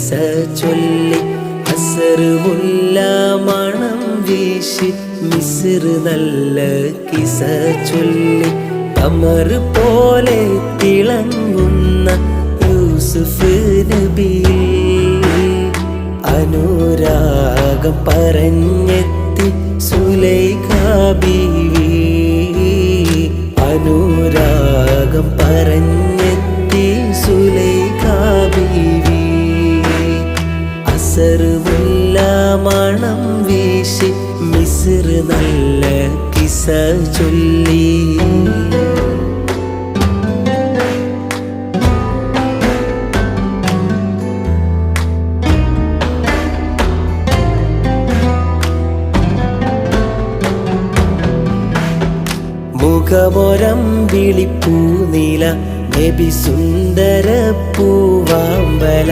കിസ ചൊല്ലി അസർ മുല്ല മണം വീശി മിസ്ർ നല്ല കിസ ചൊല്ലി കമർ പോലെ തിളങ്ങുന്ന യൂസുഫ് നബി അനുരാഗം പറഞ്ഞെത്തി സുലൈഖ ബീവി അനുരാഗം പറഞ്ഞെത്തി സുലൈഖ ബീവി അസർ മുല്ല മണം വീശി മിസ്ർ നല്ല കിസ ചൊല്ലി മുഖമൊരമ്പിളിപ്പൂനില നബി സുന്ദര പൂവാമ്പല